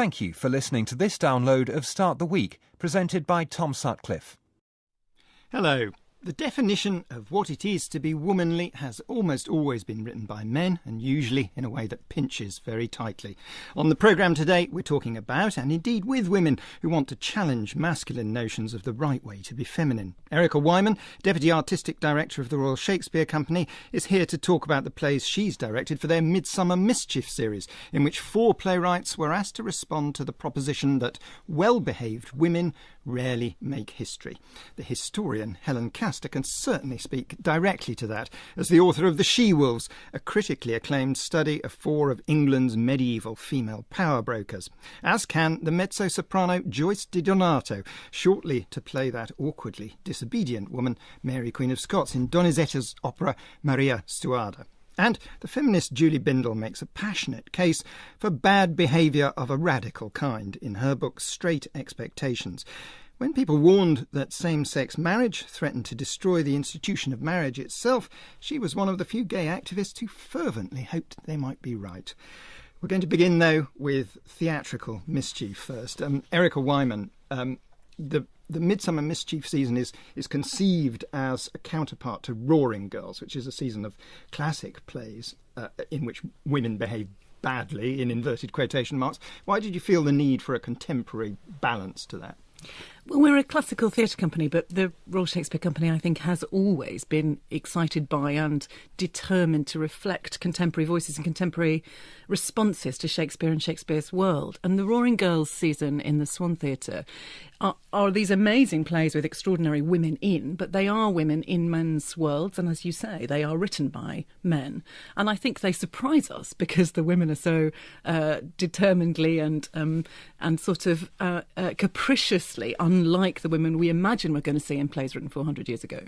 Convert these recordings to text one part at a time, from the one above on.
Thank you for listening to this download of Start the Week, presented by Tom Sutcliffe. Hello. The definition of what it is to be womanly has almost always been written by men, and usually in a way that pinches very tightly. On the programme today, we're talking about, and indeed with, women who want to challenge masculine notions of the right way to be feminine. Erica Whyman, Deputy Artistic Director of the Royal Shakespeare Company, is here to talk about the plays she's directed for their Midsummer Mischief series, in which 4 playwrights were asked to respond to the proposition that well-behaved women rarely make history. The historian Helen Castor can certainly speak directly to that as the author of The She-Wolves, a critically acclaimed study of 4 of England's medieval female power brokers, as can the mezzo-soprano Joyce Di Donato, shortly to play that awkwardly disobedient woman, Mary Queen of Scots, in Donizetti's opera Maria Stuarda. And the feminist Julie Bindel makes a passionate case for bad behaviour of a radical kind in her book Straight Expectations. When people warned that same-sex marriage threatened to destroy the institution of marriage itself, she was one of the few gay activists who fervently hoped they might be right. We're going to begin, though, with theatrical mischief first. Erica Whyman, the Midsummer Mischief season is conceived as a counterpart to Roaring Girls, which is a season of classic plays in which women behave badly, in inverted quotation marks. Why did you feel the need for a contemporary balance to that? Well, we're a classical theatre company, but the Royal Shakespeare Company, I think, has always been excited by and determined to reflect contemporary voices and contemporary responses to Shakespeare and Shakespeare's world. And the Roaring Girls season in the Swan Theatre are these amazing plays with extraordinary women in, but they are women in men's worlds, and as you say, they are written by men. And I think they surprise us because the women are so determinedly and sort of capriciously unlike the women we imagine we're going to see in plays written 400 years ago.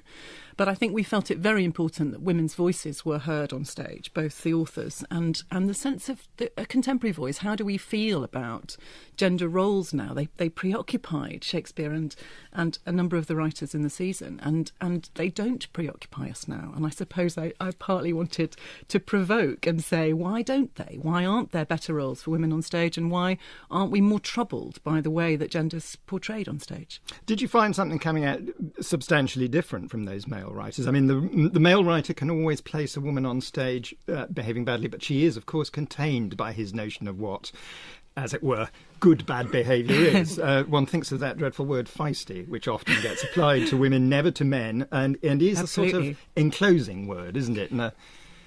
But I think we felt it very important that women's voices were heard on stage, both the authors and the sense of a contemporary voice. How do we feel about gender roles now? They preoccupied Shakespeare and a number of the writers in the season, and they don't preoccupy us now. And I suppose I partly wanted to provoke and say, why don't they? Why aren't there better roles for women on stage, and why aren't we more troubled by the way that gender's portrayed on stage? Did you find something coming out substantially different from those male writers? I mean, the male writer can always place a woman on stage behaving badly, but she is, of course, contained by his notion of what, as it were, good bad behaviour is. One thinks of that dreadful word feisty, which often gets applied to women, never to men, and is Absolutely. a sort of enclosing word, isn't it?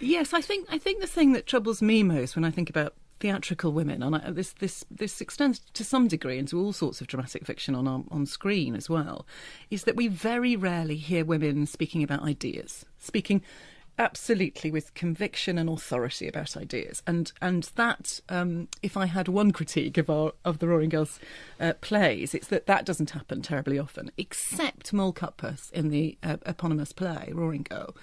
Yes, I think the thing that troubles me most when I think about theatrical women, and this extends to some degree into all sorts of dramatic fiction on screen as well, is that we very rarely hear women speaking about ideas, speaking absolutely with conviction and authority about ideas, and that if I had one critique of the Roaring Girls plays, it's that doesn't happen terribly often, except Moll Cutpurse in the eponymous play Roaring Girl,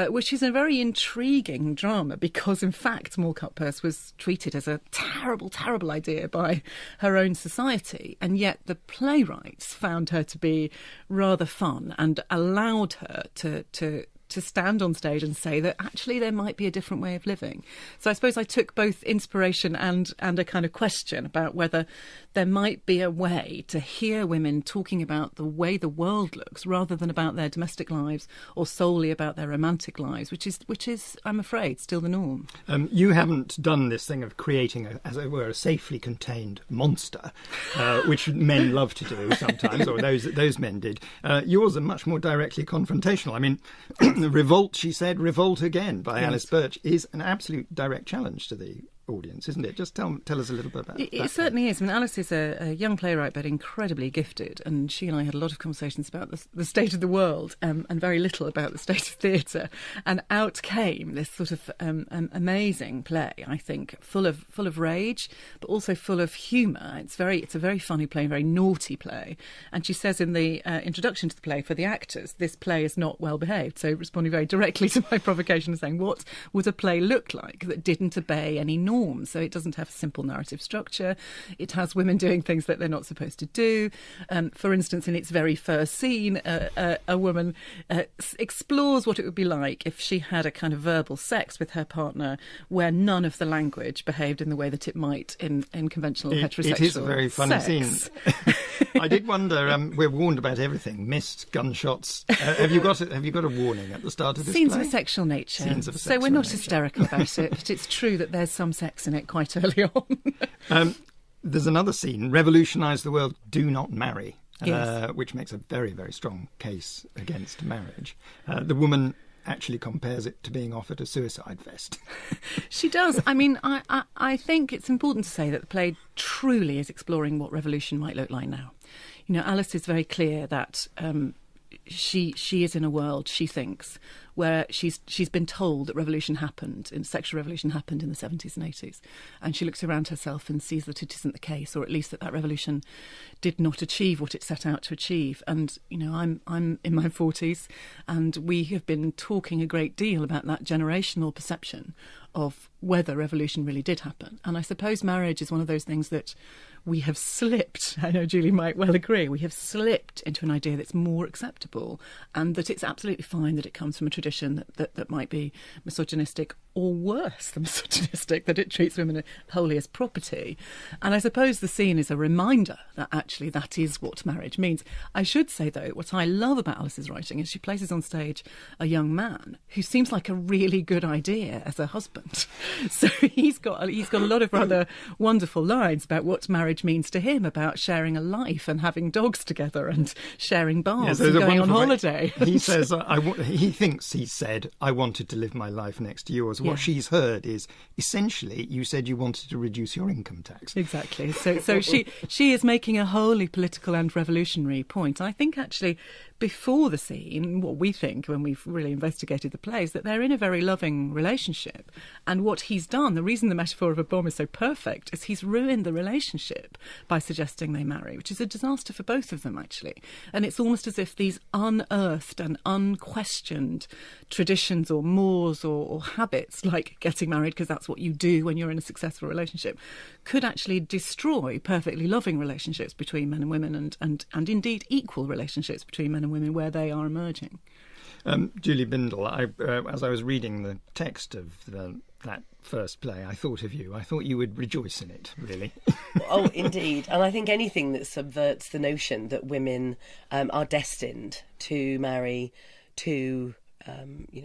which is a very intriguing drama because in fact Moll Cutpurse was treated as a terrible idea by her own society, and yet the playwrights found her to be rather fun and allowed her to stand on stage and say that actually there might be a different way of living. So I suppose I took both inspiration and a kind of question about whether there might be a way to hear women talking about the way the world looks rather than about their domestic lives or solely about their romantic lives, which is I'm afraid, still the norm. You haven't done this thing of creating, as it were, a safely contained monster, which men love to do sometimes, or those men did. Yours are much more directly confrontational. I mean, Revolt, she said, revolt again by Yes. Alice Birch is an absolute direct challenge to the audience, isn't it? Just tell us a little bit about that. It certainly is. I mean, Alice is a young playwright, but incredibly gifted, and she and I had a lot of conversations about the state of the world and very little about the state of theatre. And out came this sort of amazing play, I think, full of rage, but also full of humour. It's a very funny play, a very naughty play. And she says in the introduction to the play, for the actors, this play is not well behaved. So responding very directly to my provocation and saying, what would a play look like that didn't obey any norms? norms. So it doesn't have a simple narrative structure. It has women doing things that they're not supposed to do. For instance, in its very first scene, a woman explores what it would be like if she had a kind of verbal sex with her partner where none of the language behaved in the way that it might in conventional heterosexual It is a very funny sex. scene. I did wonder, we're warned about everything, mist, gunshots. Have you got a warning at the start of this Scenes play? of a sexual nature. Scenes of a So sexual we're not nature. hysterical about it, but it's true that there's some sex in it quite early on. There's another scene, revolutionise the world, do not marry, Yes. which makes a very, very strong case against marriage. The woman actually compares it to being offered a suicide vest. She does. I mean, I think it's important to say that the play truly is exploring what revolution might look like now. You know, Alice is very clear that she is in a world, she thinks, where she's been told that revolution happened, and sexual revolution happened in the 70s and 80s. And she looks around herself and sees that it isn't the case, or at least that revolution did not achieve what it set out to achieve. And, you know, I'm in my 40s, and we have been talking a great deal about that generational perception of whether revolution really did happen. And I suppose marriage is one of those things that we have slipped, I know Julie might well agree, we have slipped into an idea that's more acceptable, and that it's absolutely fine that it comes from a tradition that might be misogynistic, or worse than misogynistic, that it treats women wholly as property. And I suppose the scene is a reminder that actually that is what marriage means. I should say, though, what I love about Alice's writing is she places on stage a young man who seems like a really good idea as a husband. So he's got a lot of rather wonderful lines about what marriage means to him, about sharing a life and having dogs together and sharing baths and going on holiday. He says, he thinks he said, I wanted to live my life next to yours. What she's heard is, essentially, you said you wanted to reduce your income tax. Exactly. So she is making a wholly political and revolutionary point. I think, actually, before the scene, what we think when we've really investigated the play is that they're in a very loving relationship. And what he's done, the reason the metaphor of a bomb is so perfect, is he's ruined the relationship by suggesting they marry, which is a disaster for both of them, actually. And it's almost as if these unearthed and unquestioned traditions or mores or habits, like getting married because that's what you do when you're in a successful relationship, could actually destroy perfectly loving relationships between men and women, and indeed equal relationships between men and women where they are emerging. Julie Bindel, as I was reading the text of that first play, I thought of you. I thought you would rejoice in it, really. Oh, indeed. And I think anything that subverts the notion that women are destined to marry, to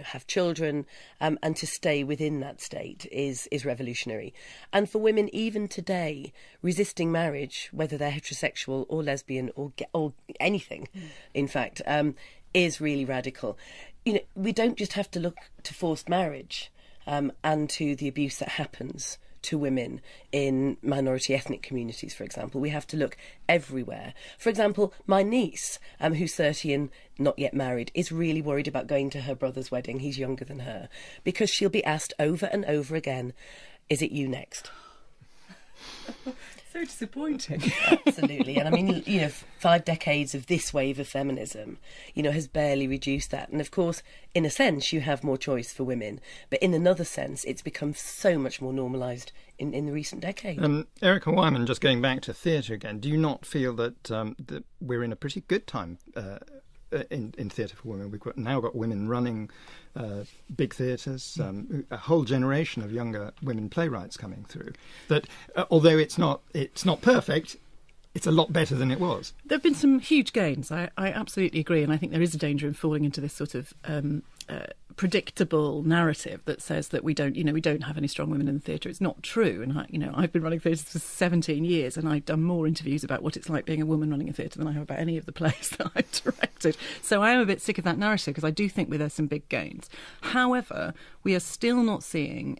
have children, and to stay within that state is revolutionary. And for women, even today, resisting marriage, whether they're heterosexual or lesbian or anything, in fact, is really radical. You know, we don't just have to look to forced marriage and to the abuse that happens to women in minority ethnic communities, for example. We have to look everywhere. For example, my niece, who's 30 and not yet married, is really worried about going to her brother's wedding. He's younger than her, because she'll be asked over and over again, is it you next? So disappointing. Absolutely. And I mean, 5 decades of this wave of feminism, has barely reduced that. And of course, in a sense, you have more choice for women. But in another sense, it's become so much more normalised in the recent decade. Erica Whyman, just going back to theatre again, do you not feel that we're in a pretty good time in theatre for women? We've now got women running big theatres, a whole generation of younger women playwrights coming through. That although it's not perfect, it's a lot better than it was. There have been some huge gains. I absolutely agree, and I think there is a danger in falling into this sort of predictable narrative that says that we don't have any strong women in the theatre. It's not true. And I've been running theatres for 17 years, and I've done more interviews about what it's like being a woman running a theatre than I have about any of the plays that I've directed. So I am a bit sick of that narrative, because I do think there's some big gains. However, we are still not seeing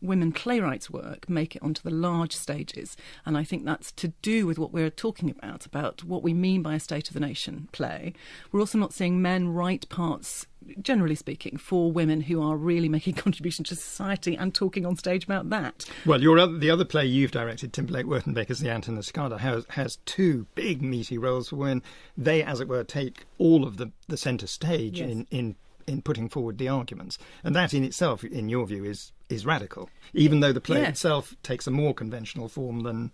women playwrights' work make it onto the large stages, and I think that's to do with what we're talking about what we mean by a State of the Nation play. We're also not seeing men write parts, generally speaking, for women who are really making contributions to society and talking on stage about that. Well, the other play you've directed, Timberlake Wertenbaker's The Ant and the Cicada, has 2 big meaty roles for women. They, as it were, take all of the centre stage. Yes. in putting forward the arguments. And that in itself, in your view, is is radical, even though the play Yeah. itself takes a more conventional form than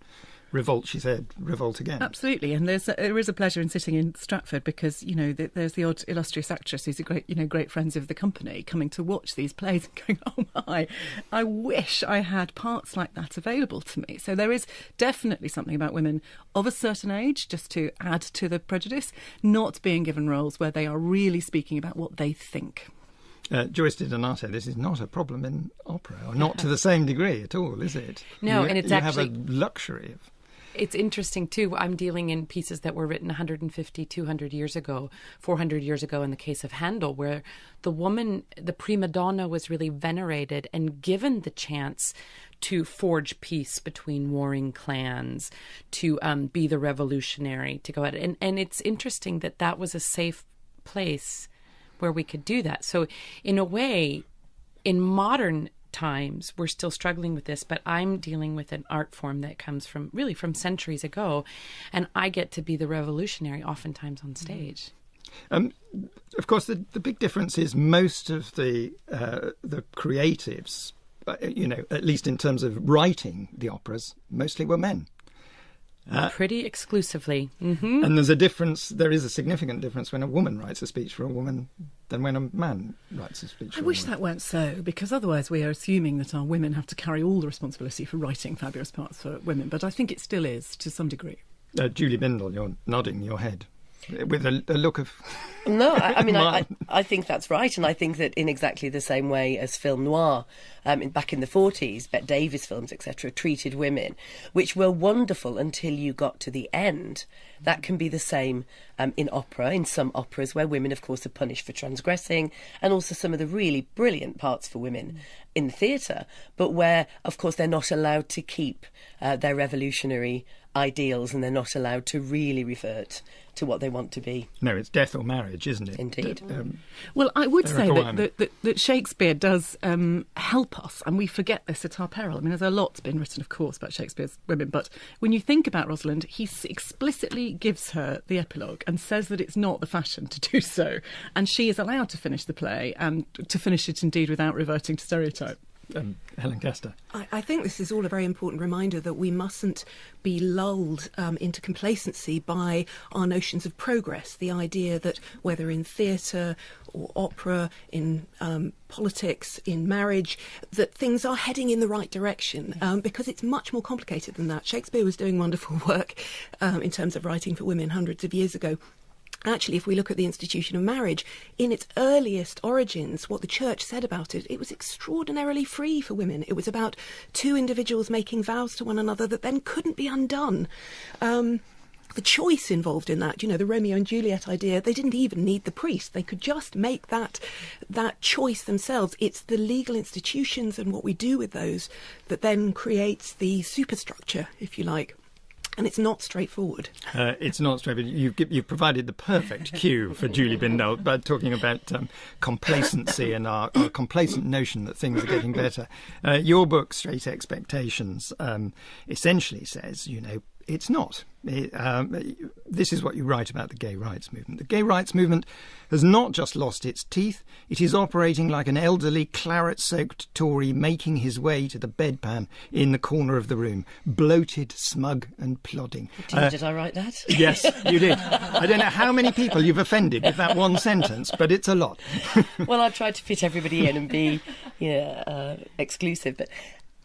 Revolt, she said, Revolt again. Absolutely, and there is a pleasure in sitting in Stratford because, you know, there's the odd illustrious actress who's a great friends of the company coming to watch these plays and going, oh my, I wish I had parts like that available to me. So there is definitely something about women of a certain age, just to add to the prejudice, not being given roles where they are really speaking about what they think. Joyce de Donato, this is not a problem in opera, or not to the same degree at all, is it? No, and it's you actually... have a luxury of... It's interesting, too. I'm dealing in pieces that were written 150, 200 years ago, 400 years ago in the case of Handel, where the woman, the prima donna, was really venerated and given the chance to forge peace between warring clans, to be the revolutionary, to go at it. And it's interesting that that was a safe place where we could do that. So in a way, in modern times, we're still struggling with this, but I'm dealing with an art form that comes from centuries ago, and I get to be the revolutionary oftentimes on stage. Of course, the big difference is most of the creatives, at least in terms of writing the operas, mostly were men. Pretty exclusively. Mm-hmm. And there is a significant difference when a woman writes a speech for a woman than when a man writes a speech for a woman. I wish that weren't so, because otherwise we are assuming that our women have to carry all the responsibility for writing fabulous parts for women, but I think it still is, to some degree. Julie Bindel, you're nodding your head with a look of... No, I think that's right, and I think that in exactly the same way as film noir back in the 40s, Bette Davis films, etc., treated women, which were wonderful until you got to the end. That can be the same in opera, in some operas where women, of course, are punished for transgressing, and also some of the really brilliant parts for women in the theatre, but where, of course, they're not allowed to keep their revolutionary ideals, and they're not allowed to really revert to what they want to be. No, it's death or marriage, isn't it? Indeed. Well, I would say Whyman. that Shakespeare does help us, and we forget this at our peril. I mean, there's a lot been written, of course, about Shakespeare's women, but when you think about Rosalind, he explicitly gives her the epilogue and says that it's not the fashion to do so, and she is allowed to finish the play, and to finish it indeed without reverting to stereotype. Helen Castor. I think this is all a very important reminder that we mustn't be lulled into complacency by our notions of progress. The idea that whether in theatre or opera, in politics, in marriage, that things are heading in the right direction, because it's much more complicated than that. Shakespeare was doing wonderful work in terms of writing for women hundreds of years ago. Actually, if we look at the institution of marriage, in its earliest origins, what the church said about it, it was extraordinarily free for women. It was about two individuals making vows to one another that then couldn't be undone. The choice involved in that, the Romeo and Juliet idea, they didn't even need the priest. They could just make that choice themselves. It's the legal institutions and what we do with those that then creates the superstructure, if you like. And it's not straightforward. It's not straightforward. You've provided the perfect cue for Julie Bindel by talking about complacency and our complacent notion that things are getting better. Your book, Straight Expectations, essentially says, it's not. This is what you write about the gay rights movement. The gay rights movement has not just lost its teeth, it is operating like an elderly, claret-soaked Tory making his way to the bedpan in the corner of the room, bloated, smug and plodding. Did I write that? Yes, you did. I don't know how many people you've offended with that one sentence, but it's a lot. Well, I've tried to fit everybody in and be exclusive. But,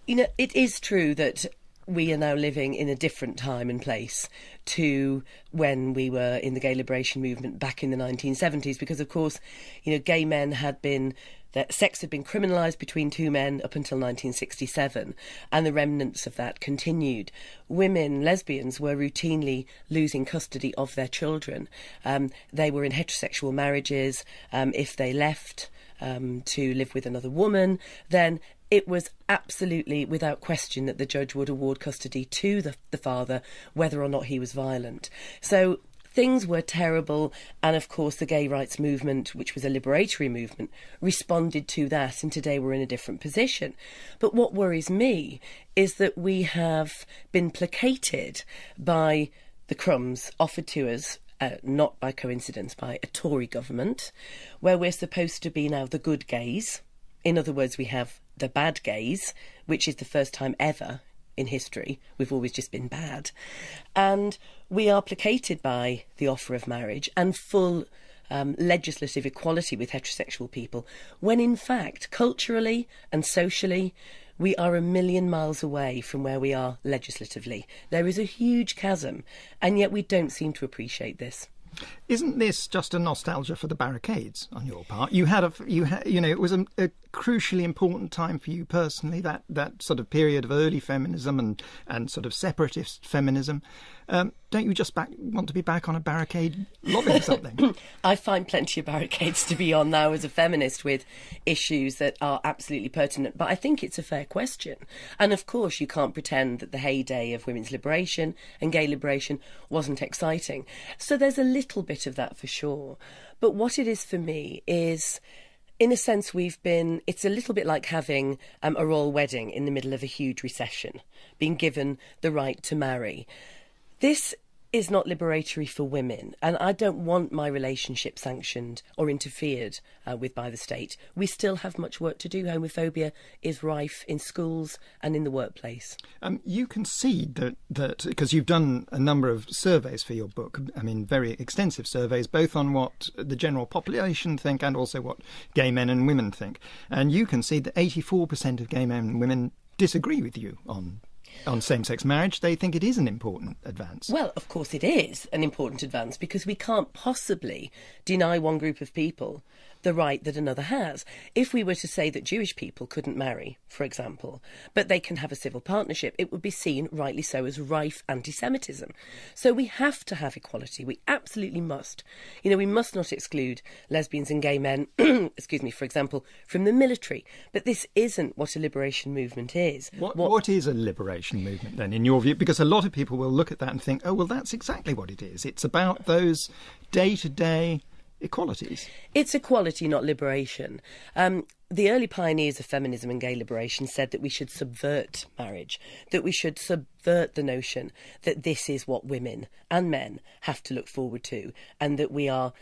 it is true that we are now living in a different time and place to when we were in the gay liberation movement back in the 1970s, because, of course, gay men that sex had been criminalised between two men up until 1967, and the remnants of that continued. Women, lesbians, were routinely losing custody of their children. They were in heterosexual marriages. If they left to live with another woman, then it was absolutely without question that the judge would award custody to the father, whether or not he was violent. So things were terrible, and of course the gay rights movement, which was a liberatory movement, responded to that, and today we're in a different position. But what worries me is that we have been placated by the crumbs offered to us, not by coincidence, by a Tory government, where we're supposed to be now the good gays. In other words, we have the bad gays, which is the first time ever in history. We've always just been bad. And we are placated by the offer of marriage and full legislative equality with heterosexual people, when in fact, culturally and socially, we are a million miles away from where we are legislatively. There is a huge chasm, and yet we don't seem to appreciate this. Isn't this just a nostalgia for the barricades on your part? You had, it was a crucially important time for you personally, that sort of period of early feminism and sort of separatist feminism. Don't you just want to be back on a barricade lobbying something? I find plenty of barricades to be on now as a feminist with issues that are absolutely pertinent, but I think it's a fair question. And of course you can't pretend that the heyday of women's liberation and gay liberation wasn't exciting. So there's a little bit of that for sure. But what it is for me is, in a sense, it's a little bit like having a royal wedding in the middle of a huge recession, being given the right to marry. This is not liberatory for women, and I don't want my relationship sanctioned or interfered with by the state. We still have much work to do. Homophobia is rife in schools and in the workplace. You concede that because you've done a number of surveys for your book, I mean, very extensive surveys, both on what the general population think and also what gay men and women think. And you concede that 84% of gay men and women disagree with you on same-sex marriage. They think it is an important advance. Well, of course it is an important advance, because we can't possibly deny one group of people the right that another has. If we were to say that Jewish people couldn't marry, for example, but they can have a civil partnership, it would be seen, rightly so, as rife anti-Semitism. So we have to have equality. We absolutely must. We must not exclude lesbians and gay men, for example, from the military. But this isn't what a liberation movement is. What is a liberation movement, then, in your view? Because a lot of people will look at that and think, oh, well, that's exactly what it is. It's about those day-to-day equalities. It's equality, not liberation. The early pioneers of feminism and gay liberation said that we should subvert marriage, that we should subvert the notion that this is what women and men have to look forward to, and that we are,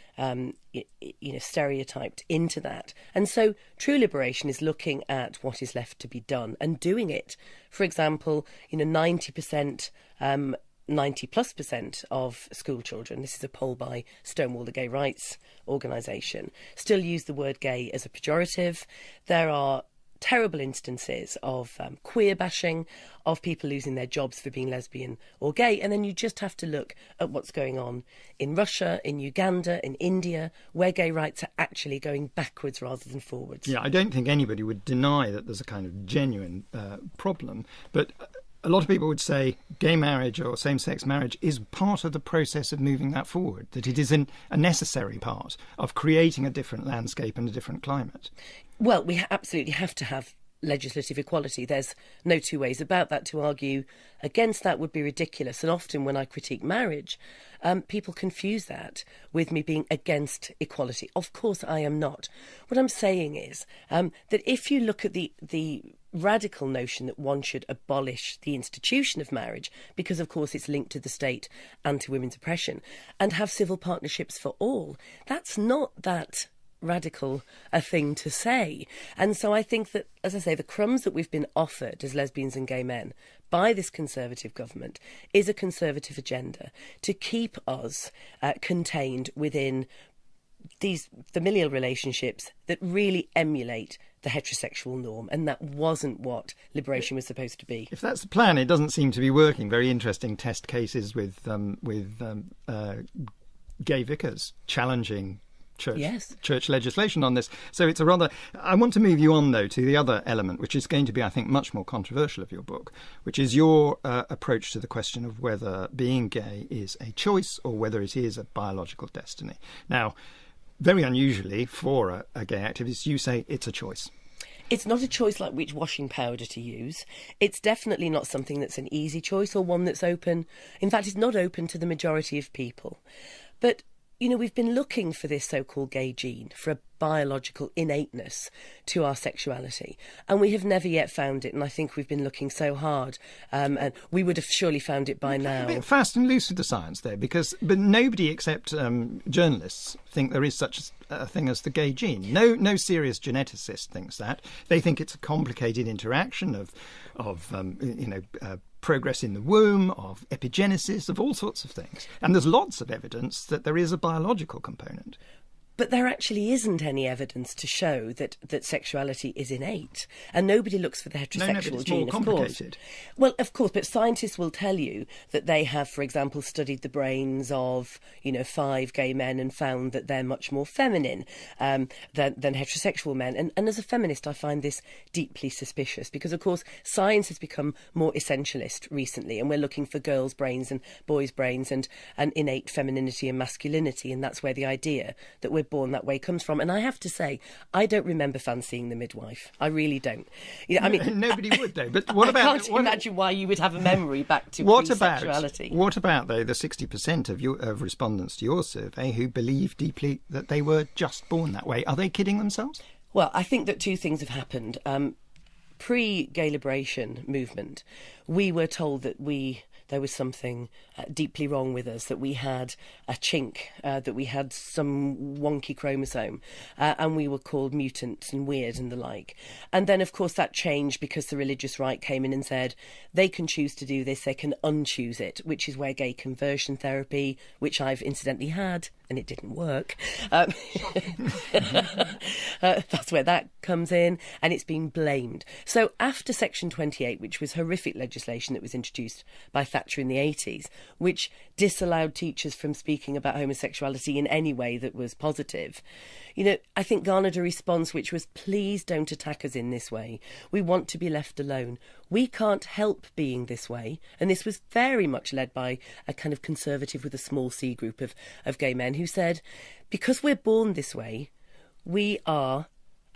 stereotyped into that. And so true liberation is looking at what is left to be done and doing it. For example, 90+% of school children, this is a poll by Stonewall, the gay rights organisation, still use the word gay as a pejorative. There are terrible instances of queer bashing, of people losing their jobs for being lesbian or gay. And then you just have to look at what's going on in Russia, in Uganda, in India, where gay rights are actually going backwards rather than forwards. Yeah, I don't think anybody would deny that there's a kind of genuine problem, but a lot of people would say gay marriage or same-sex marriage is part of the process of moving that forward, that it is a necessary part of creating a different landscape and a different climate. Well, we absolutely have to have legislative equality. There's no two ways about that. To argue against that would be ridiculous. And often when I critique marriage, people confuse that with me being against equality. Of course I am not. What I'm saying is that if you look at the radical notion that one should abolish the institution of marriage, because of course it's linked to the state and to women's oppression, and have civil partnerships for all, that's not that radical a thing to say. And so I think that, as I say, the crumbs that we've been offered as lesbians and gay men by this Conservative government is a Conservative agenda to keep us contained within these familial relationships that really emulate the heterosexual norm, and that wasn't what liberation was supposed to be. If that's the plan, it doesn't seem to be working. Very interesting test cases with gay vicars challenging church legislation on this. So it's a rather... I want to move you on, though, to the other element, which is going to be, I think, much more controversial of your book, which is your approach to the question of whether being gay is a choice or whether it is a biological destiny. Now, very unusually for a gay activist, you say it's a choice. It's not a choice like which washing powder to use. It's definitely not something that's an easy choice or one that's open. In fact, it's not open to the majority of people. But we've been looking for this so-called gay gene, for a biological innateness to our sexuality, and we have never yet found it. And I think we've been looking so hard, and we would have surely found it by now. A bit fast and loose with the science there, but nobody except journalists think there is such a thing as the gay gene. No serious geneticist thinks that. They think it's a complicated interaction of progress in the womb, of epigenesis, of all sorts of things. And there's lots of evidence that there is a biological component. But there actually isn't any evidence to show that sexuality is innate. And nobody looks for the heterosexual gene, of course. Well, of course, but scientists will tell you that they have, for example, studied the brains of, 5 gay men and found that they're much more feminine than heterosexual men. And as a feminist, I find this deeply suspicious because, of course, science has become more essentialist recently, and we're looking for girls' brains and boys' brains and innate femininity and masculinity, and that's where the idea that we're born that way comes from. And I have to say, I don't remember fancying the midwife. I really don't. Nobody would, though. But what about? I can't imagine why you would have a memory back to pre-sexuality. What about though the 60% of respondents to your survey who believe deeply that they were just born that way? Are they kidding themselves? Well, I think that 2 things have happened. Pre-gay liberation movement, we were told that there was something deeply wrong with us, that we had a chink, that we had some wonky chromosome, and we were called mutants and weird and the like. And then, of course, that changed because the religious right came in and said they can choose to do this, they can unchoose it, which is where gay conversion therapy, which I've incidentally had, and it didn't work. That's where that comes in, and it's been blamed. So after Section 28, which was horrific legislation that was introduced by Thatcher in the 80s, which disallowed teachers from speaking about homosexuality in any way that was positive, I think garnered a response which was, please don't attack us in this way. We want to be left alone. We can't help being this way. And this was very much led by a kind of conservative with a small c group of gay men who said, because we're born this way, we are...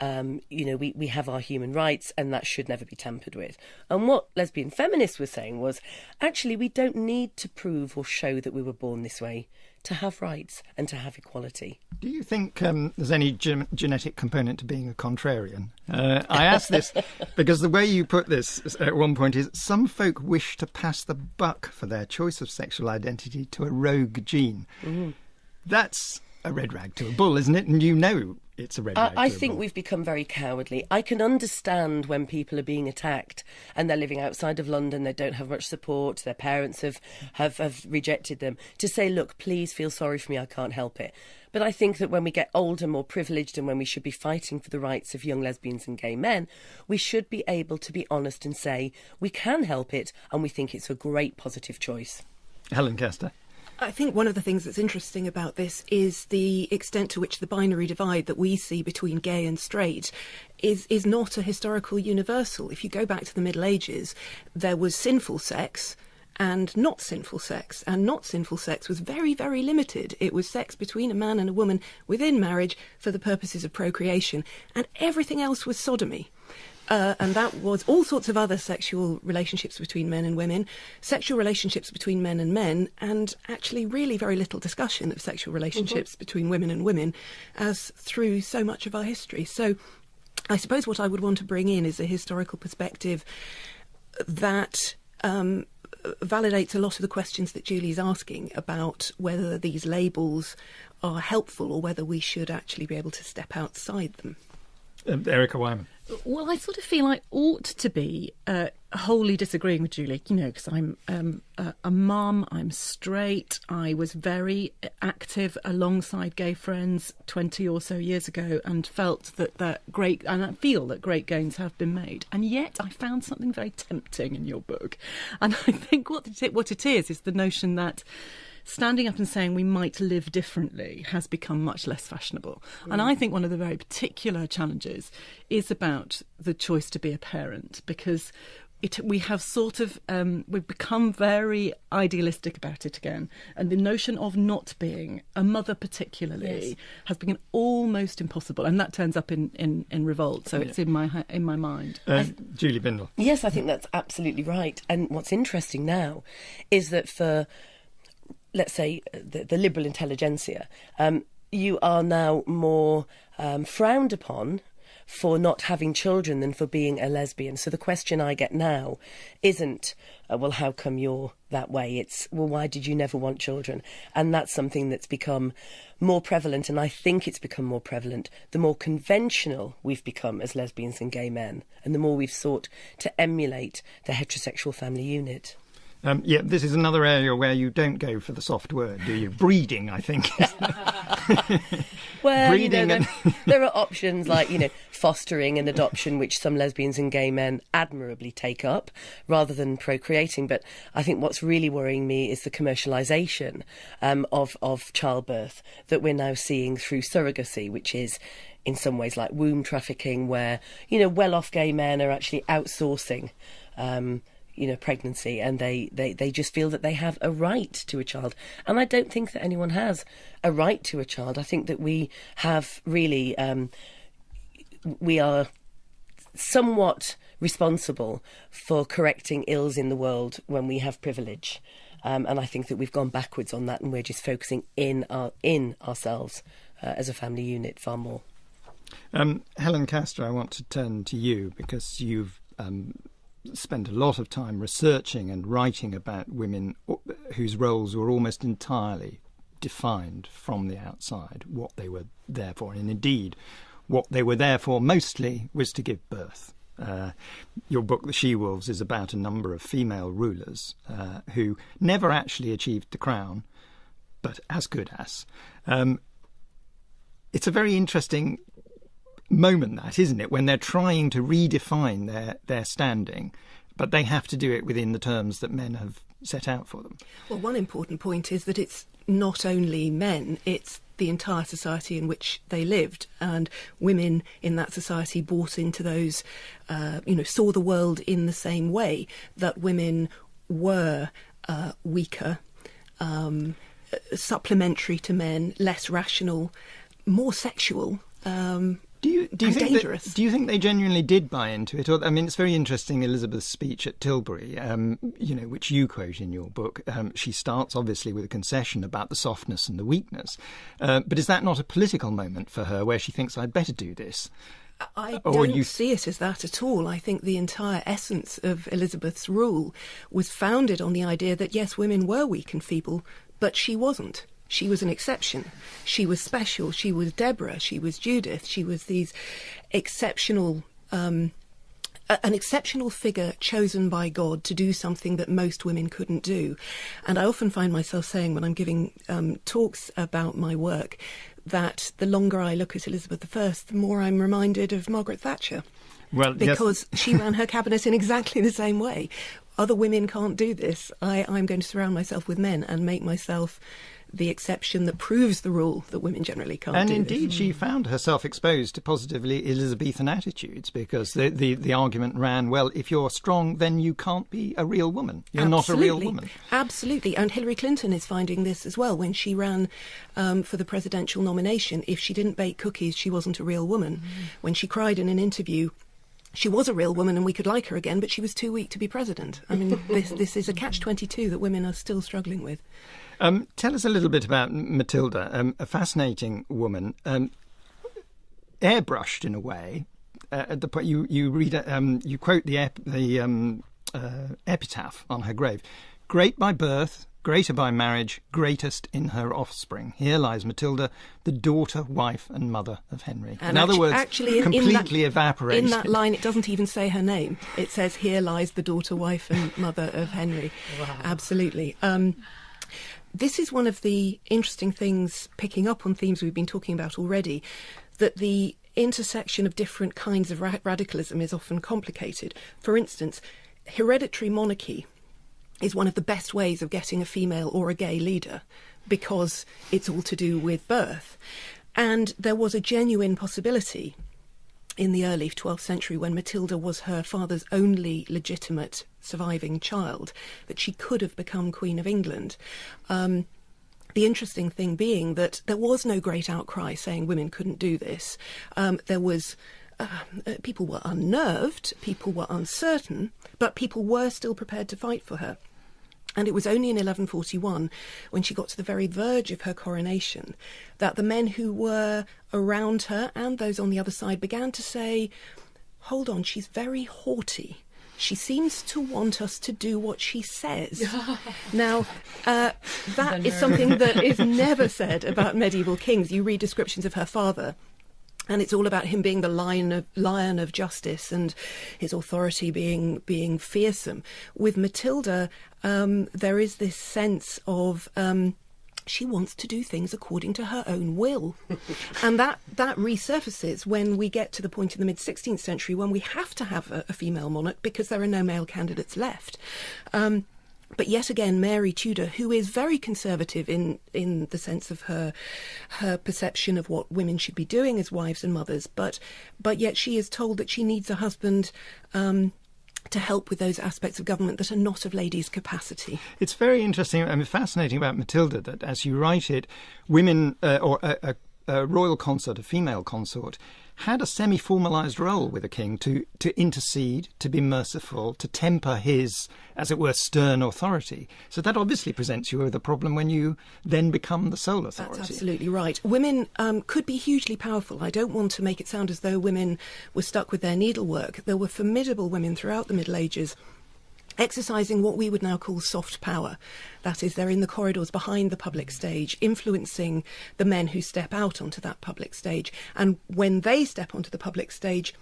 we have our human rights and that should never be tampered with. And what lesbian feminists were saying was, actually, we don't need to prove or show that we were born this way to have rights and to have equality. Do you think there's any genetic component to being a contrarian? I ask this because the way you put this at one point is, some folk wish to pass the buck for their choice of sexual identity to a rogue gene. Mm. That's a red rag to a bull, isn't it? And it's a red rag to a bull. I think we've become very cowardly. I can understand when people are being attacked and they're living outside of London, they don't have much support, their parents have rejected them, to say, look, please feel sorry for me, I can't help it. But I think that when we get older, more privileged, and when we should be fighting for the rights of young lesbians and gay men, we should be able to be honest and say we can help it and we think it's a great positive choice. Helen Castor. I think one of the things that's interesting about this is the extent to which the binary divide that we see between gay and straight is not a historical universal. If you go back to the Middle Ages, there was sinful sex and not sinful sex. And not sinful sex was very, very limited. It was sex between a man and a woman within marriage for the purposes of procreation. And everything else was sodomy. And that was all sorts of other sexual relationships between men and women, sexual relationships between men and men, and actually really very little discussion of sexual relationships between women and women as through so much of our history. So I suppose what I would want to bring in is a historical perspective that validates a lot of the questions that Julie's asking about whether these labels are helpful or whether we should actually be able to step outside them. Erica Whyman. Well, I sort of feel I ought to be wholly disagreeing with Julie, because I'm a mum, I'm straight, I was very active alongside gay friends 20 or so years ago and felt that great, and I feel that great gains have been made. And yet I found something very tempting in your book. And I think what it is the notion that standing up and saying we might live differently has become much less fashionable. And I think one of the very particular challenges is about the choice to be a parent, because we have sort of, we've become very idealistic about it again. And the notion of not being a mother particularly has become almost impossible. And that turns up in revolt. So it's in my mind. Julie Bindel. Yes, I think that's absolutely right. And what's interesting now is that for let's say, the liberal intelligentsia, you are now more frowned upon for not having children than for being a lesbian. So the question I get now isn't, well, how come you're that way? It's, well, why did you never want children? And that's something that's become more prevalent, and I think it's become more prevalent the more conventional we've become as lesbians and gay men, and the more we've sought to emulate the heterosexual family unit. Yeah, this is another area where you don't go for the soft word, do you? Breeding, I think. Well, Breeding there are options like, fostering and adoption, which some lesbians and gay men admirably take up, rather than procreating. But I think what's really worrying me is the commercialisation of childbirth that we're now seeing through surrogacy, which is in some ways like womb trafficking, where, well-off gay men are actually outsourcing pregnancy, and they just feel that they have a right to a child. And I don't think that anyone has a right to a child. I think that we have really, we are somewhat responsible for correcting ills in the world when we have privilege. And I think that we've gone backwards on that, and we're just focusing in ourselves as a family unit far more. Helen Castor, I want to turn to you, because you've spent a lot of time researching and writing about women whose roles were almost entirely defined from the outside, what they were there for. And indeed, what they were there for mostly was to give birth. Your book, The She-Wolves, is about a number of female rulers who never actually achieved the crown, but as good as. It's a very interesting moment, that, isn't it, when they're trying to redefine their standing, but they have to do it within the terms that men have set out for them. Well, one important point is that it's not only men, it's the entire society in which they lived, and women in that society bought into those, saw the world in the same way, that women were weaker, supplementary to men, less rational, more sexual, Do you dangerous. Do you think they genuinely did buy into it? Or, I mean, it's very interesting, Elizabeth's speech at Tilbury, which you quote in your book. She starts, obviously, with a concession about the softness and the weakness. But is that not a political moment for her, where she thinks, I'd better do this? I don't see it as that at all. I think the entire essence of Elizabeth's rule was founded on the idea that, yes, women were weak and feeble, but she wasn't. She was an exception. She was special. She was Deborah. She was Judith. She was these exceptional, an exceptional figure chosen by God to do something that most women couldn't do. And I often find myself saying, when I'm giving talks about my work, that the longer I look at Elizabeth I, the more I'm reminded of Margaret Thatcher. Well, because she ran her cabinet in exactly the same way. Other women can't do this. I'm going to surround myself with men and make myself the exception that proves the rule that women generally can't do. And indeed, she found herself exposed to positively Elizabethan attitudes, because the argument ran, well, if you're strong, then you can't be a real woman. You're not a real woman. Absolutely. And Hillary Clinton is finding this as well. When she ran for the presidential nomination, if she didn't bake cookies, she wasn't a real woman. When she cried in an interview, she was a real woman and we could like her again, but she was too weak to be president. I mean, this is a catch-22 that women are still struggling with. Tell us a little bit about Matilda, a fascinating woman, airbrushed in a way. At the point you read, you quote the epitaph on her grave: "Great by birth, greater by marriage, greatest in her offspring. Here lies Matilda, the daughter, wife, and mother of Henry." And in other words, actually, completely evaporated. In that line, it doesn't even say her name. It says, "Here lies the daughter, wife, and mother of Henry." Wow. Absolutely. This is one of the interesting things, picking up on themes we've been talking about already, that the intersection of different kinds of radicalism is often complicated. For instance, hereditary monarchy is one of the best ways of getting a female or a gay leader, because it's all to do with birth. And there was a genuine possibility in the early 12th century, when Matilda was her father's only legitimate surviving child, that she could have become Queen of England. The interesting thing being that there was no great outcry saying women couldn't do this. There was people were unnerved, people were uncertain, but people were still prepared to fight for her. And it was only in 1141, when she got to the very verge of her coronation, that the men who were around her and those on the other side began to say, hold on, she's very haughty. She seems to want us to do what she says. Now, that is something that is never said about medieval kings. You read descriptions of her father, and it's all about him being the lion of justice and his authority being fearsome. With Matilda, there is this sense of she wants to do things according to her own will. And that resurfaces when we get to the point in the mid-16th century when we have to have a female monarch because there are no male candidates left. But yet again, Mary Tudor, who is very conservative in the sense of her perception of what women should be doing as wives and mothers, but yet she is told that she needs a husband to help with those aspects of government that are not of ladies' capacity. It's very interesting and fascinating about Matilda that, as you write it, women or a royal consort, a female consort, had a semi-formalised role with a king to intercede, to be merciful, to temper his, as it were, stern authority. So that obviously presents you with a problem when you then become the sole authority. That's absolutely right. Women could be hugely powerful. I don't want to make it sound as though women were stuck with their needlework. There were formidable women throughout the Middle Ages exercising what we would now call soft power. That is, they're in the corridors behind the public stage, influencing the men who step out onto that public stage. And when they step onto the public stage,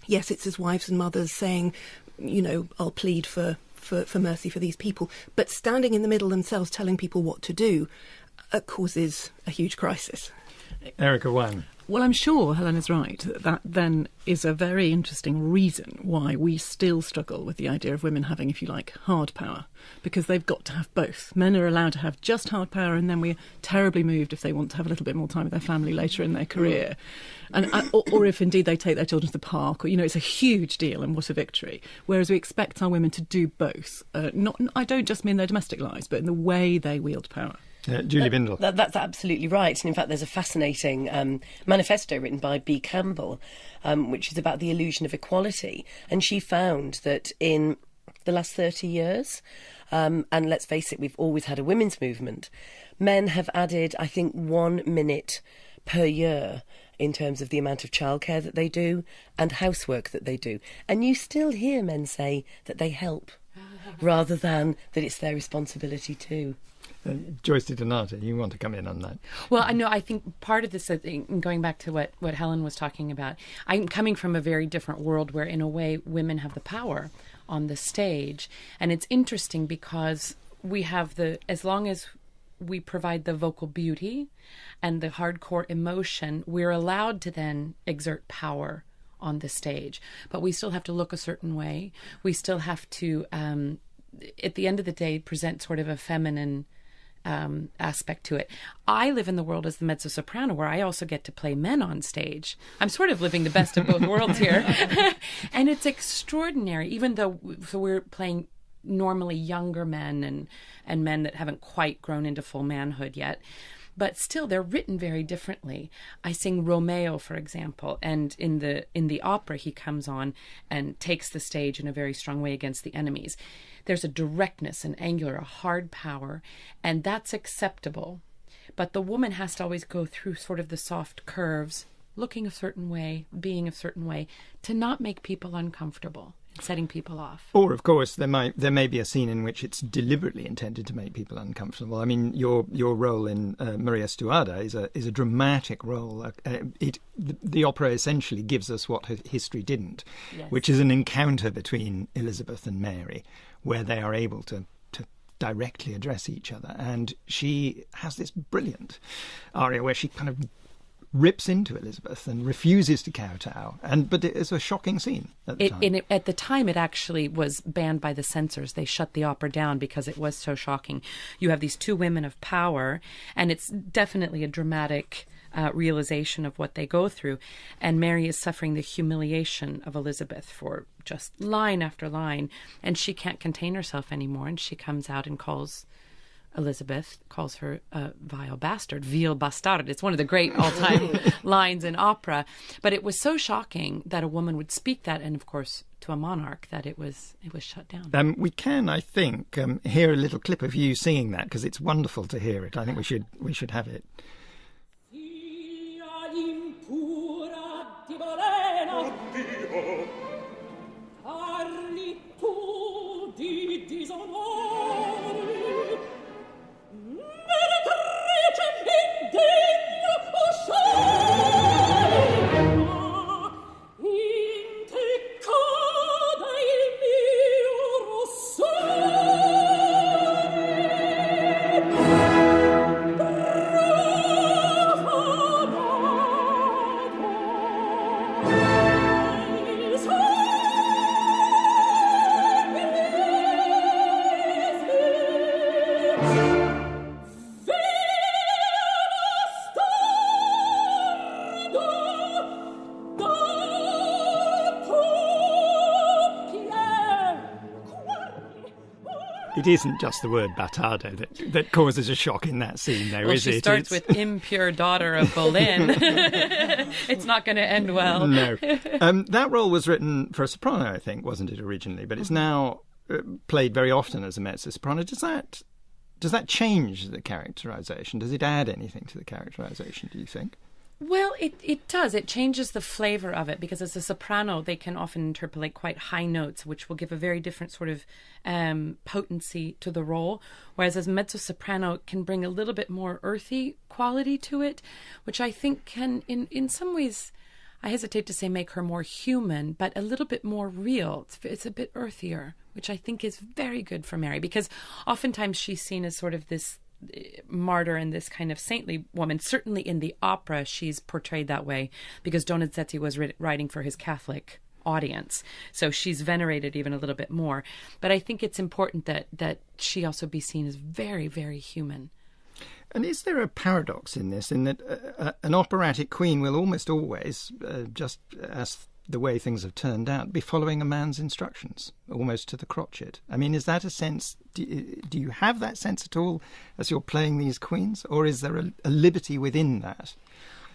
yes, it's as wives and mothers saying, you know, I'll plead for mercy for these people. But standing in the middle themselves, telling people what to do, causes a huge crisis. Erica Whyman. Well, I'm sure Helen is right. That then is a very interesting reason why we still struggle with the idea of women having, if you like, hard power, because they've got to have both. Men are allowed to have just hard power, and then we're terribly moved if they want to have a little bit more time with their family later in their career, and or if indeed they take their children to the park, or, you know, it's a huge deal and what a victory. Whereas we expect our women to do both. I don't just mean their domestic lives, but in the way they wield power. Julie Bindel. That's absolutely right. And in fact, there's a fascinating manifesto written by B. Campbell, which is about the illusion of equality. And she found that in the last 30 years, and let's face it, we've always had a women's movement, men have added, I think, 1 minute per year in terms of the amount of childcare that they do and housework that they do. And you still hear men say that they help rather than that it's their responsibility too. Joyce de Donata, you want to come in on that? Well, I think part of this, going back to what Helen was talking about, I'm coming from a very different world where, in a way, women have the power on the stage. And it's interesting because we have as long as we provide the vocal beauty and the hardcore emotion, we're allowed to then exert power on the stage. But we still have to look a certain way. We still have to, at the end of the day, present sort of a feminine aspect to it. I live in the world as the mezzo-soprano, where I also get to play men on stage. I'm sort of living the best of both worlds here. And it's extraordinary, even though we're playing normally younger men and men that haven't quite grown into full manhood yet. But still, they're written very differently. I sing Romeo, for example, and in the opera, he comes on and takes the stage in a very strong way against the enemies. There's a directness, an angular, a hard power, and that's acceptable. But the woman has to always go through sort of the soft curves, looking a certain way, being a certain way, to not make people uncomfortable, setting people off. Or, of course, there may be a scene in which it's deliberately intended to make people uncomfortable. I mean, your role in Maria Stuarda is a dramatic role. The opera essentially gives us what history didn't, yes, which is an encounter between Elizabeth and Mary, where they are able to directly address each other. And she has this brilliant aria where she kind of rips into Elizabeth and refuses to kowtow. But it's a shocking scene at the time. At the time, it actually was banned by the censors. They shut the opera down because it was so shocking. You have these two women of power, and it's definitely a dramatic realization of what they go through. And Mary is suffering the humiliation of Elizabeth for just line after line, and she can't contain herself anymore, and she comes out and calls her a vile bastard, vil bastard. It's one of the great all-time lines in opera. But it was so shocking that a woman would speak that, and of course to a monarch that it was shut down. We can, I think, hear a little clip of you singing that, because it's wonderful to hear it. I think we should have it. It isn't just the word Battardo that causes a shock in that scene, though, is it? She starts with impure daughter of Boleyn. It's not going to end well. No. That role was written for a soprano, I think, wasn't it, originally? But it's now played very often as a mezzo-soprano. Does that change the characterisation? Does it add anything to the characterisation, do you think? Well, it does. It changes the flavour of it, because as a soprano, they can often interpolate quite high notes, which will give a very different sort of potency to the role. Whereas as mezzo-soprano, it can bring a little bit more earthy quality to it, which I think can, in some ways, I hesitate to say make her more human, but a little bit more real. It's a bit earthier, which I think is very good for Mary, because oftentimes she's seen as sort of this martyr and this kind of saintly woman. Certainly in the opera she's portrayed that way, because Donizetti was writing for his Catholic audience, so she's venerated even a little bit more. But I think it's important that she also be seen as very, very human. And is there a paradox in this, in that an operatic queen will almost always, just as the way things have turned out, be following a man's instructions, almost to the crotchet? I mean, is that a sense, do you have that sense at all as you're playing these queens, or is there a liberty within that?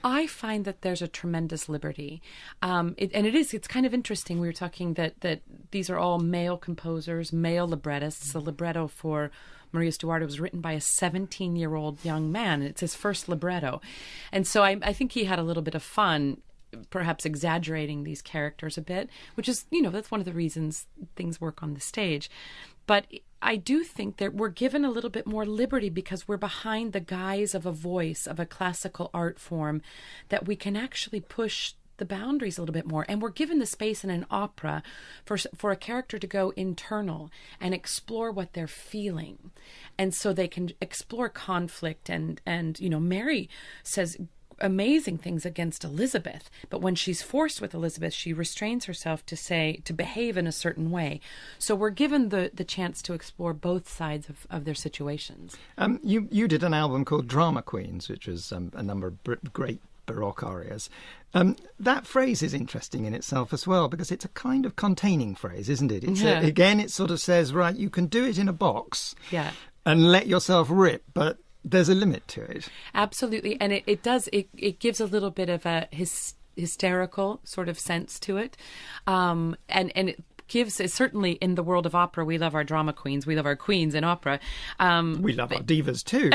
I find that there's a tremendous liberty. It's kind of interesting. We were talking that these are all male composers, male librettists. The libretto for Maria Stuardo was written by a 17-year-old young man. It's his first libretto. And so I think he had a little bit of fun, perhaps exaggerating these characters a bit, which is, that's one of the reasons things work on the stage. But I do think that we're given a little bit more liberty, because we're behind the guise of a voice, of a classical art form, that we can actually push the boundaries a little bit more. And we're given the space in an opera for a character to go internal and explore what they're feeling. And so they can explore conflict and Mary says amazing things against Elizabeth, but when she's forced with Elizabeth, she restrains herself to behave in a certain way. So we're given the chance to explore both sides of their situations. You did an album called Drama Queens, which was a number of great Baroque arias. That phrase is interesting in itself as well, because it's a kind of containing phrase, isn't it? Again, it sort of says, right, you can do it in a box, and let yourself rip, but there's a limit to it. Absolutely. And it gives a little bit of a hysterical sort of sense to it. And it gives, certainly in the world of opera, we love our drama queens. We love our queens in opera. We love our divas too.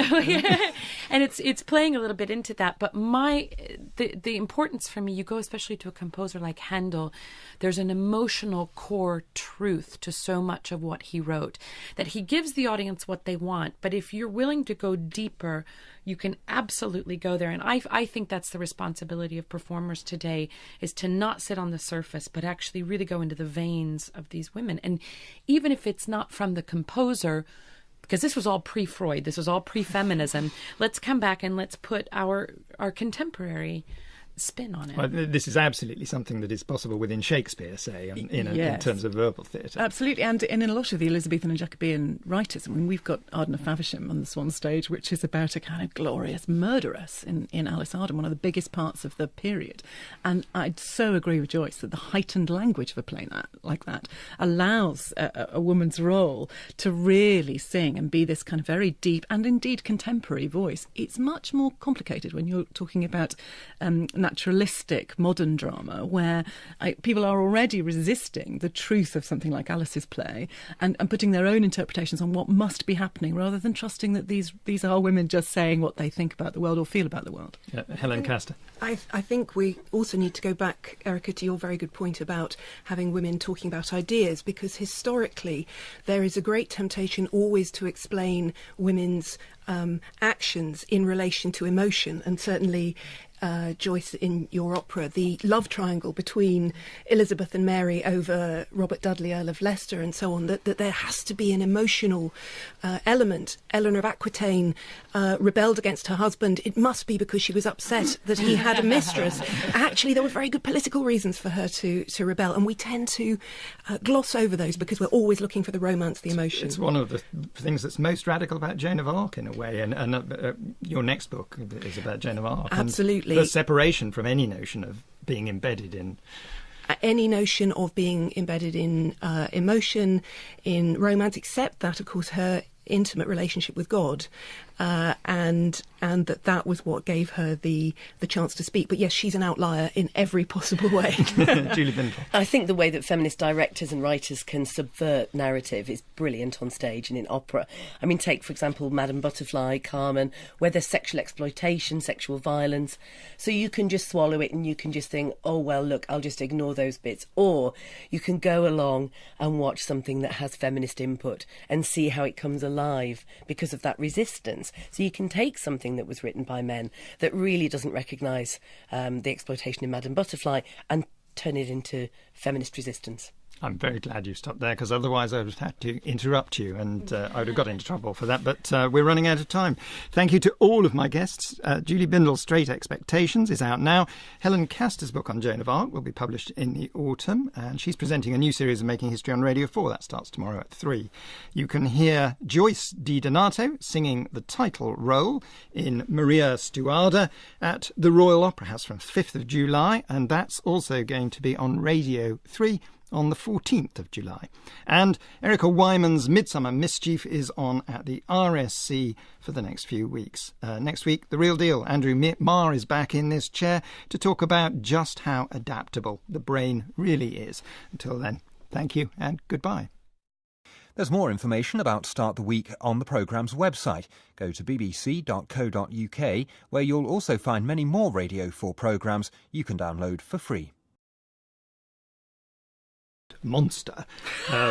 And it's playing a little bit into that. But the importance for me, you go especially to a composer like Handel, there's an emotional core truth to so much of what he wrote, that he gives the audience what they want. But if you're willing to go deeper, you can absolutely go there. And I think that's the responsibility of performers today, is to not sit on the surface, but actually really go into the veins of these women. And even if it's not from the composer, because this was all pre-Freud, this was all pre-feminism, let's come back and let's put our contemporary spin on it. Well, this is absolutely something that is possible within Shakespeare, say, in terms of verbal theatre. Absolutely, and in a lot of the Elizabethan and Jacobean writers. I mean, we've got Arden of Faversham on the Swan stage, which is about a kind of glorious murderess in Alice Arden, one of the biggest parts of the period. And I'd so agree with Joyce that the heightened language of a play like that allows a woman's role to really sing and be this kind of very deep and indeed contemporary voice. It's much more complicated when you're talking about naturalistic modern drama where people are already resisting the truth of something like Alice's play and putting their own interpretations on what must be happening rather than trusting that these are women just saying what they think about the world or feel about the world. Helen Castor. I think we also need to go back, Erica, to your very good point about having women talking about ideas, because historically there is a great temptation always to explain women's actions in relation to emotion, and certainly Joyce, in your opera, the love triangle between Elizabeth and Mary over Robert Dudley, Earl of Leicester, and so on, that there has to be an emotional element. Eleanor of Aquitaine rebelled against her husband. It must be because she was upset that he had a mistress. Actually, there were very good political reasons for her to rebel, and we tend to gloss over those because we're always looking for the romance, the emotion. It's one of the things that's most radical about Joan of Arc, in a way, and your next book is about Joan of Arc. Absolutely. The separation from any notion of being embedded in... Any notion of being embedded in emotion, in romance, except that, of course, her intimate relationship with God, and that was what gave her the chance to speak. But yes, she's an outlier in every possible way. Julie Bindel. I think the way that feminist directors and writers can subvert narrative is brilliant on stage and in opera. I mean, take, for example, Madame Butterfly, Carmen, where there's sexual exploitation, sexual violence. So you can just swallow it and you can just think, oh, well, look, I'll just ignore those bits. Or you can go along and watch something that has feminist input and see how it comes alive because of that resistance. So you can take something that was written by men that really doesn't recognise the exploitation in Madame Butterfly and turn it into feminist resistance. I'm very glad you stopped there, because otherwise I would have had to interrupt you, and I would have got into trouble for that. But we're running out of time. Thank you to all of my guests. Julie Bindel's Straight Expectations is out now. Helen Castor's book on Joan of Arc will be published in the autumn, and she's presenting a new series of Making History on Radio 4. That starts tomorrow at 3. You can hear Joyce Di Donato singing the title role in Maria Stuarda at the Royal Opera House from 5th of July, and that's also going to be on Radio 3 on the 14th of July. And Erica Whyman's Midsummer Mischief is on at the RSC for the next few weeks. Next week, The Real Deal. Andrew Marr is back in this chair to talk about just how adaptable the brain really is. Until then, thank you and goodbye. There's more information about Start the Week on the programme's website. Go to bbc.co.uk, where you'll also find many more Radio 4 programmes you can download for free. Monster,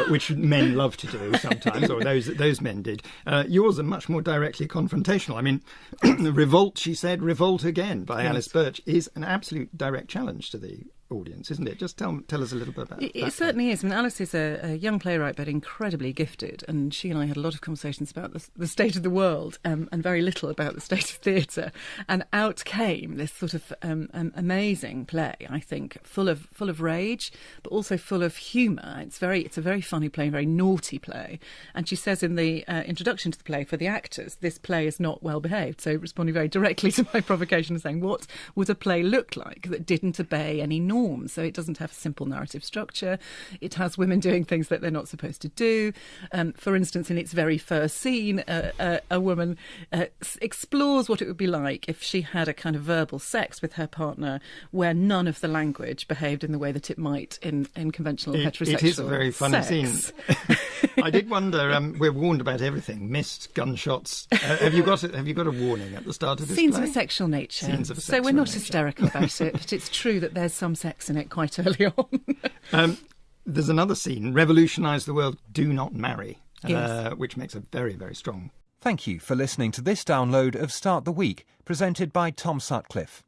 which men love to do sometimes, or those men did. Yours are much more directly confrontational. I mean, Revolt, she said, Revolt Again by Alice Birch is an absolute direct challenge to the audience, isn't it? Just tell us a little bit about that. It certainly is. I mean, Alice is a young playwright, but incredibly gifted, and she and I had a lot of conversations about the state of the world and very little about the state of theatre. And out came this sort of amazing play, I think, full of rage, but also full of humour. It's a very funny play, a very naughty play. And she says in the introduction to the play for the actors, this play is not well behaved. So responding very directly to my provocation and saying, what would a play look like that didn't obey any norms? So it doesn't have a simple narrative structure. It has women doing things that they're not supposed to do. For instance, in its very first scene, a woman explores what it would be like if she had a kind of verbal sex with her partner where none of the language behaved in the way that it might in conventional heterosexual It is a very funny sex. scene. I did wonder, we're warned about everything, mist, gunshots. Have you got a warning at the start of this Scenes play? of a sexual nature. Scenes of a So sexual we're not nature. hysterical about it, but it's true that there's some sex in it quite early on. There's another scene, Revolutionise the World, Do Not Marry, Yes. which makes a very, very strong... Thank you for listening to this download of Start the Week, presented by Tom Sutcliffe.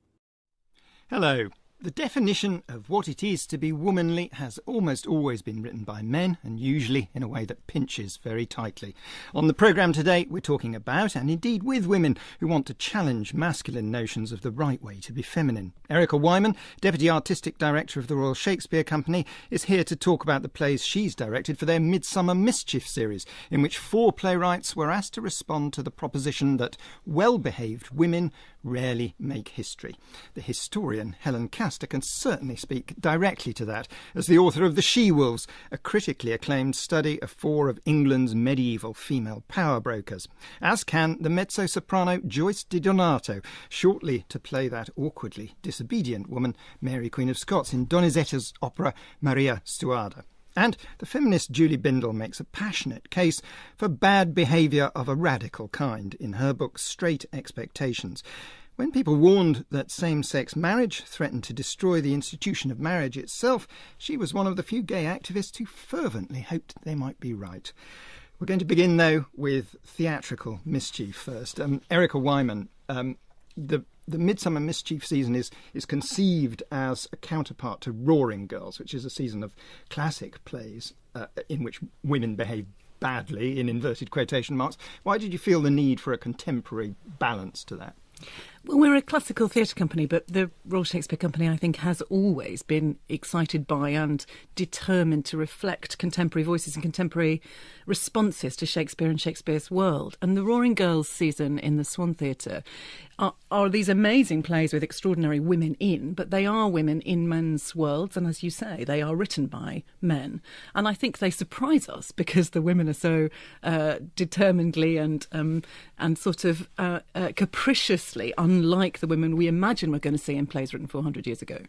Hello. The definition of what it is to be womanly has almost always been written by men, and usually in a way that pinches very tightly. On the programme today, we're talking about, and indeed with, women who want to challenge masculine notions of the right way to be feminine. Erica Whyman, Deputy Artistic Director of the Royal Shakespeare Company, is here to talk about the plays she's directed for their Midsummer Mischief series, in which 4 playwrights were asked to respond to the proposition that well-behaved women rarely make history. The historian Helen Castor Castor can certainly speak directly to that as the author of The She-Wolves, a critically acclaimed study of 4 of England's medieval female power brokers, as can the mezzo-soprano Joyce Di Donato, shortly to play that awkwardly disobedient woman, Mary Queen of Scots, in Donizetti's opera Maria Stuarda. And the feminist Julie Bindel makes a passionate case for bad behaviour of a radical kind in her book Straight Expectations. When people warned that same-sex marriage threatened to destroy the institution of marriage itself, she was one of the few gay activists who fervently hoped they might be right. We're going to begin, though, with theatrical mischief first. Erica Whyman, the Midsummer Mischief season is conceived as a counterpart to Roaring Girls, which is a season of classic plays in which women behave badly, in inverted quotation marks. Why did you feel the need for a contemporary balance to that? Well, we're a classical theatre company, but the Royal Shakespeare Company, I think, has always been excited by and determined to reflect contemporary voices and contemporary responses to Shakespeare and Shakespeare's world. And the Roaring Girls season in the Swan Theatre are these amazing plays with extraordinary women in, but they are women in men's worlds, and as you say, they are written by men. And I think they surprise us because the women are so determinedly and sort of capriciously unlike the women we imagine we're going to see in plays written 400 years ago.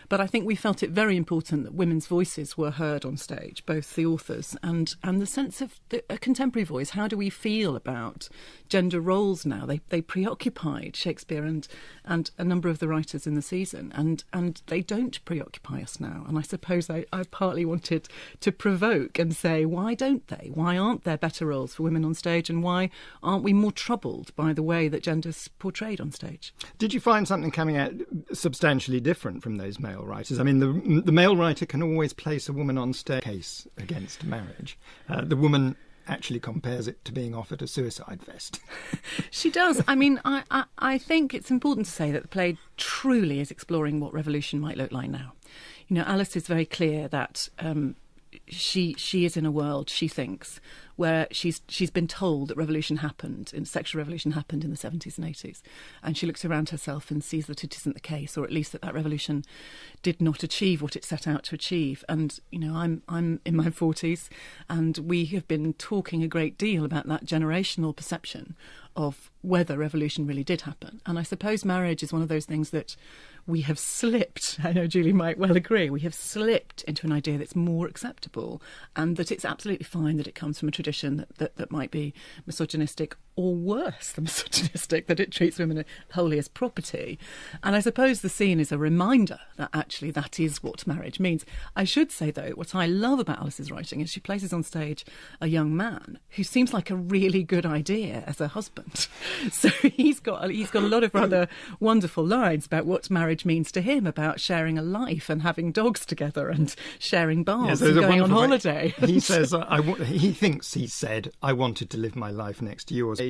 But I think we felt it very important that women's voices were heard on stage, both the authors and the sense of a contemporary voice. How do we feel about gender roles now? They preoccupied Shakespeare and a number of the writers in the season, and they don't preoccupy us now. And I suppose I partly wanted to provoke and say, why don't they? Why aren't there better roles for women on stage, and why aren't we more troubled by the way that gender's portrayed on stage? Did you find something coming out substantially different from those male writers? I mean, the male writer can always place a woman on stage case against marriage. The woman actually compares it to being offered a suicide vest. She does. I mean, I think it's important to say that the play truly is exploring what revolution might look like now. You know, Alice is very clear that she is in a world, she thinks, where she's been told that revolution happened, and sexual revolution happened in the 70s and 80s. And she looks around herself and sees that it isn't the case, or at least that revolution did not achieve what it set out to achieve. And, you know, I'm in my 40s, and we have been talking a great deal about that generational perception of whether revolution really did happen. And I suppose marriage is one of those things that we have slipped, I know Julie might well agree, we have slipped into an idea that's more acceptable, and that it's absolutely fine that it comes from a tradition that might be misogynistic, or worse than misogynistic, that it treats women wholly as property. And I suppose the scene is a reminder that actually that is what marriage means. I should say, though, what I love about Alice's writing is she places on stage a young man who seems like a really good idea as a husband. So he's got a lot of rather wonderful lines about what marriage means to him, about sharing a life and having dogs together and sharing baths and going on holiday. He says, he thinks he said, I wanted to live my life next to yours.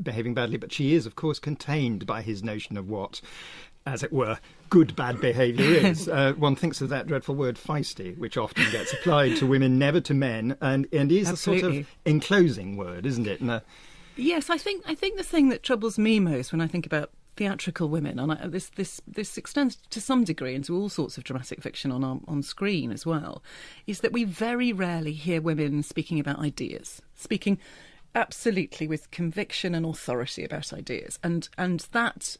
Behaving badly, but she is, of course, contained by his notion of what, as it were, good bad behaviour is. One thinks of that dreadful word feisty, which often gets applied to women, never to men, and is Absolutely. a sort of enclosing word, isn't it? Yes, I think the thing that troubles me most when I think about theatrical women, and this extends to some degree into all sorts of dramatic fiction on screen as well, is that we very rarely hear women speaking about ideas, speaking absolutely with conviction and authority about ideas, and that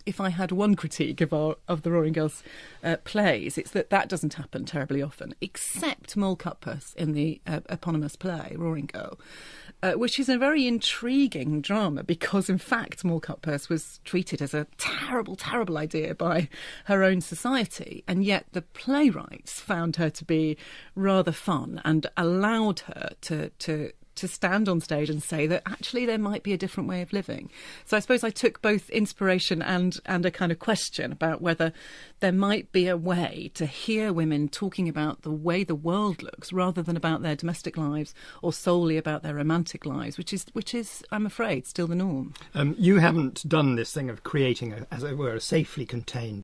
if I had one critique of the Roaring Girls plays, it's that doesn't happen terribly often, except Moll Cutpurse in the eponymous play Roaring Girl, which is a very intriguing drama because in fact Moll Cutpurse was treated as a terrible idea by her own society, and yet the playwrights found her to be rather fun and allowed her to stand on stage and say that actually there might be a different way of living. So I suppose I took both inspiration and a kind of question about whether there might be a way to hear women talking about the way the world looks rather than about their domestic lives or solely about their romantic lives, which is I'm afraid, still the norm. You haven't done this thing of creating, as it were, a safely contained